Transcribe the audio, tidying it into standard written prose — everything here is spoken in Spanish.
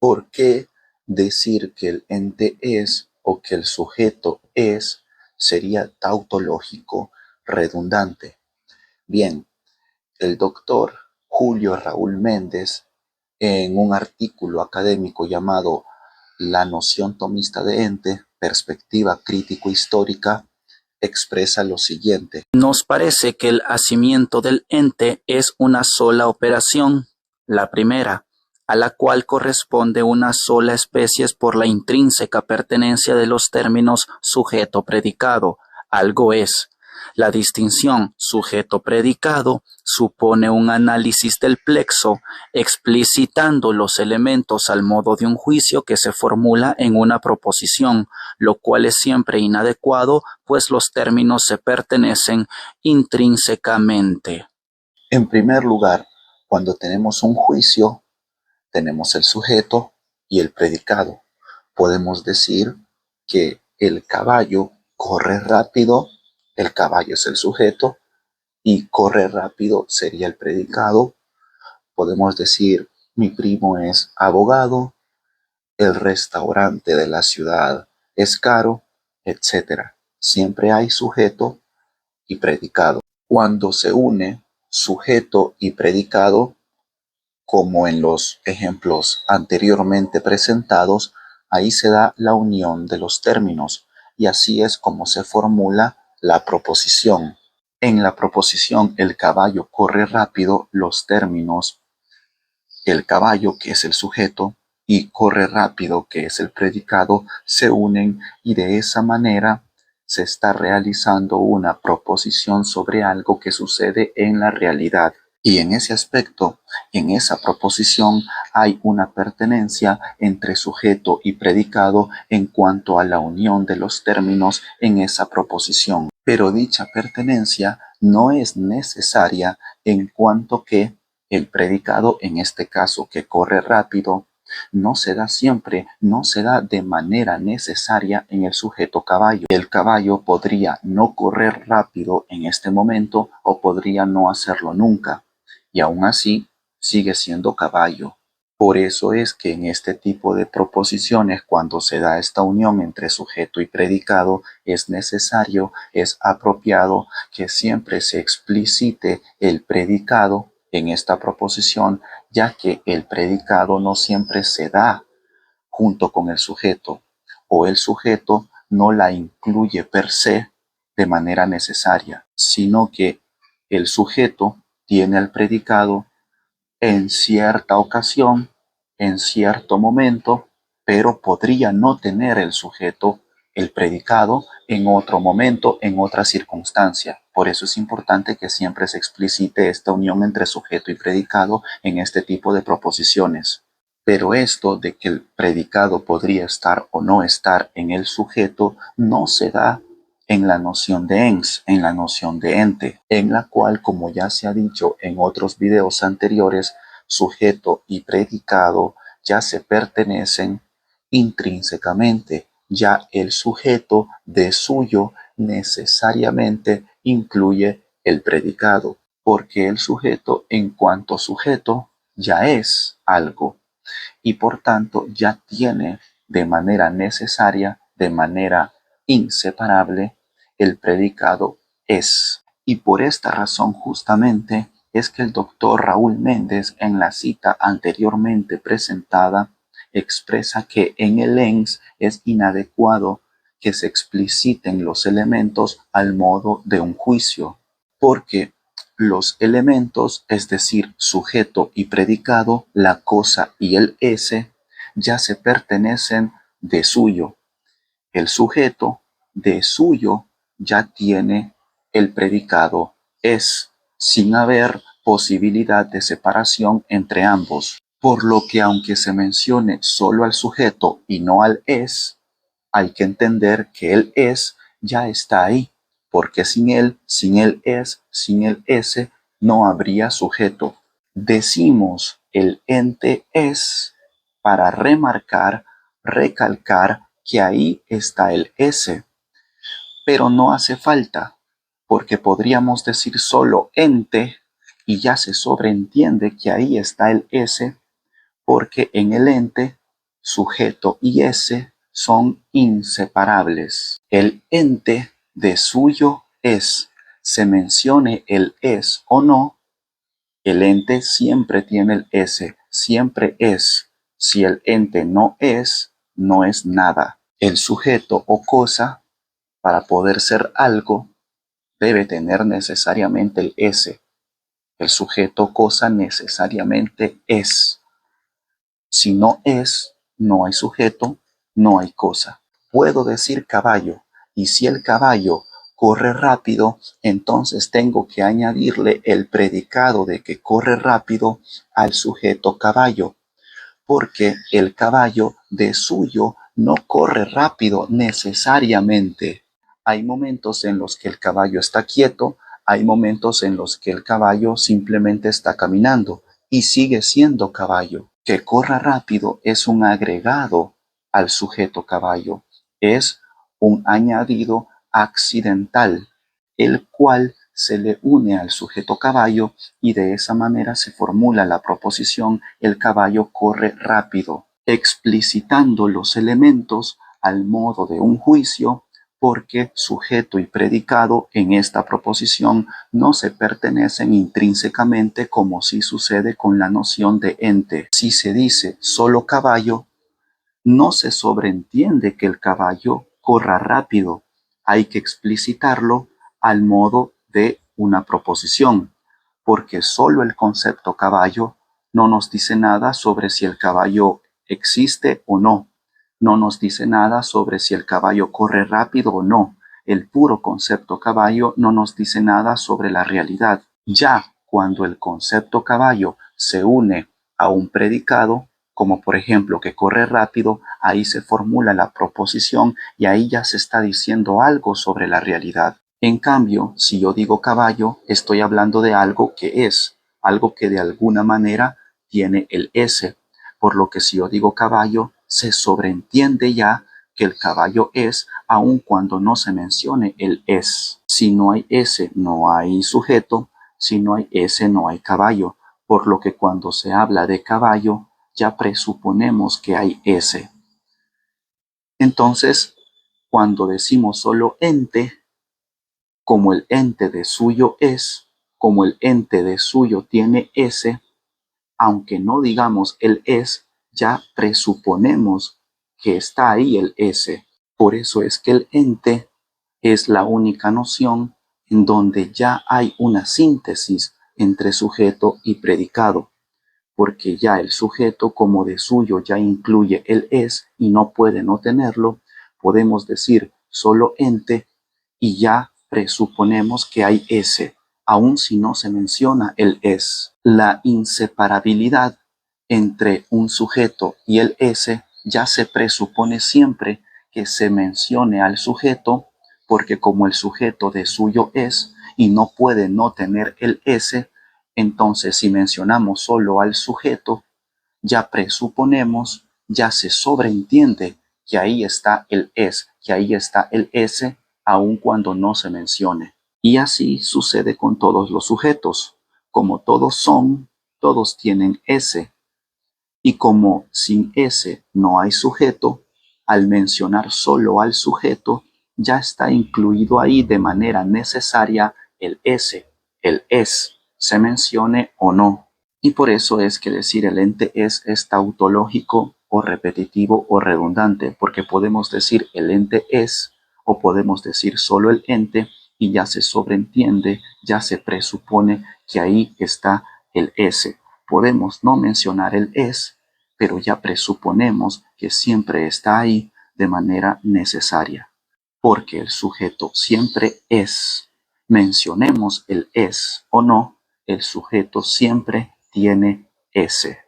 ¿Por qué decir que el ente es o que el sujeto es sería tautológico redundante? Bien, el doctor Julio Raúl Méndez, en un artículo académico llamado La noción tomista de ente, perspectiva crítico-histórica, expresa lo siguiente. Nos parece que el hacimiento del ente es una sola operación, la primera, a la cual corresponde una sola especie por la intrínseca pertenencia de los términos sujeto-predicado, algo es. La distinción sujeto-predicado supone un análisis del plexo, explicitando los elementos al modo de un juicio que se formula en una proposición, lo cual es siempre inadecuado, pues los términos se pertenecen intrínsecamente. En primer lugar, cuando tenemos un juicio, tenemos el sujeto y el predicado. Podemos decir que el caballo corre rápido, el caballo es el sujeto y corre rápido sería el predicado. Podemos decir mi primo es abogado, el restaurante de la ciudad es caro, etc. Siempre hay sujeto y predicado. Cuando se une sujeto y predicado, como en los ejemplos anteriormente presentados, ahí se da la unión de los términos y así es como se formula la proposición. En la proposición el caballo corre rápido, los términos el caballo, que es el sujeto, y corre rápido, que es el predicado, se unen y de esa manera se está realizando una proposición sobre algo que sucede en la realidad. Y en ese aspecto, en esa proposición, hay una pertenencia entre sujeto y predicado en cuanto a la unión de los términos en esa proposición. Pero dicha pertenencia no es necesaria en cuanto que el predicado, en este caso que corre rápido, no se da siempre, no se da de manera necesaria en el sujeto caballo. El caballo podría no correr rápido en este momento o podría no hacerlo nunca, y aún así sigue siendo caballo. Por eso es que en este tipo de proposiciones, cuando se da esta unión entre sujeto y predicado, es necesario, es apropiado que siempre se explicite el predicado en esta proposición, ya que el predicado no siempre se da junto con el sujeto, o el sujeto no la incluye per se de manera necesaria, sino que el sujeto tiene al predicado en cierta ocasión, en cierto momento, pero podría no tener el sujeto, el predicado, en otro momento, en otra circunstancia. Por eso es importante que siempre se explicite esta unión entre sujeto y predicado en este tipo de proposiciones. Pero esto de que el predicado podría estar o no estar en el sujeto no se da en la noción de ens, en la noción de ente, en la cual, como ya se ha dicho en otros videos anteriores, sujeto y predicado ya se pertenecen intrínsecamente. Ya el sujeto de suyo necesariamente incluye el predicado, porque el sujeto en cuanto sujeto ya es algo y por tanto ya tiene de manera necesaria, de manera inseparable, el predicado es. Y por esta razón justamente es que el doctor Raúl Méndez en la cita anteriormente presentada expresa que en el ENS es inadecuado que se expliciten los elementos al modo de un juicio, porque los elementos, es decir, sujeto y predicado, la cosa y el ese, ya se pertenecen de suyo. El sujeto de suyo ya tiene el predicado es, sin haber posibilidad de separación entre ambos. Por lo que aunque se mencione solo al sujeto y no al es, hay que entender que el es ya está ahí, porque sin el es, sin el ese, no habría sujeto. Decimos el ente es para remarcar, recalcar que ahí está el ese, pero no hace falta, porque podríamos decir solo ente y ya se sobreentiende que ahí está el ese, porque en el ente sujeto y ese son inseparables. El ente de suyo es, se mencione el es o no, el ente siempre tiene el ese, siempre es. Si el ente no es nada. El sujeto o cosa, para poder ser algo, debe tener necesariamente el ese. El sujeto o cosa necesariamente es. Si no es, no hay sujeto, no hay cosa. Puedo decir caballo, y si el caballo corre rápido, entonces tengo que añadirle el predicado de que corre rápido al sujeto caballo, porque el caballo de suyo no corre rápido necesariamente. Hay momentos en los que el caballo está quieto, hay momentos en los que el caballo simplemente está caminando y sigue siendo caballo. Que corra rápido es un agregado al sujeto caballo, es un añadido accidental, el cual se le une al sujeto caballo y de esa manera se formula la proposición el caballo corre rápido, explicitando los elementos al modo de un juicio, porque sujeto y predicado en esta proposición no se pertenecen intrínsecamente como si sucede con la noción de ente. Si se dice solo caballo, no se sobreentiende que el caballo corra rápido. Hay que explicitarlo al modo de una proposición, porque solo el concepto caballo no nos dice nada sobre si el caballo existe o no. No nos dice nada sobre si el caballo corre rápido o no. El puro concepto caballo no nos dice nada sobre la realidad. Ya cuando el concepto caballo se une a un predicado, como por ejemplo que corre rápido, ahí se formula la proposición y ahí ya se está diciendo algo sobre la realidad. En cambio, si yo digo caballo, estoy hablando de algo que es, algo que de alguna manera tiene el S, por lo que si yo digo caballo, se sobreentiende ya que el caballo es, aun cuando no se mencione el es. Si no hay S, no hay sujeto, si no hay S, no hay caballo, por lo que cuando se habla de caballo, ya presuponemos que hay S. Entonces, cuando decimos solo ente, como el ente de suyo es, como el ente de suyo tiene S, aunque no digamos el es, ya presuponemos que está ahí el S. Por eso es que el ente es la única noción en donde ya hay una síntesis entre sujeto y predicado, porque ya el sujeto como de suyo ya incluye el es y no puede no tenerlo, podemos decir solo ente y ya presuponemos que hay ese, aun si no se menciona el es. La inseparabilidad entre un sujeto y el ese ya se presupone siempre que se mencione al sujeto, porque como el sujeto de suyo es y no puede no tener el ese, entonces si mencionamos solo al sujeto, ya presuponemos, ya se sobreentiende que ahí está el es, que ahí está el ese, aun cuando no se mencione. Y así sucede con todos los sujetos. Como todos son, todos tienen ese. Y como sin ese no hay sujeto, al mencionar solo al sujeto, ya está incluido ahí de manera necesaria el ese, el es, se mencione o no. Y por eso es que decir el ente es tautológico o repetitivo o redundante, porque podemos decir el ente es o podemos decir solo el ente y ya se sobreentiende, ya se presupone que ahí está el ese. Podemos no mencionar el es, pero ya presuponemos que siempre está ahí de manera necesaria, porque el sujeto siempre es. Mencionemos el es o no, el sujeto siempre tiene ese.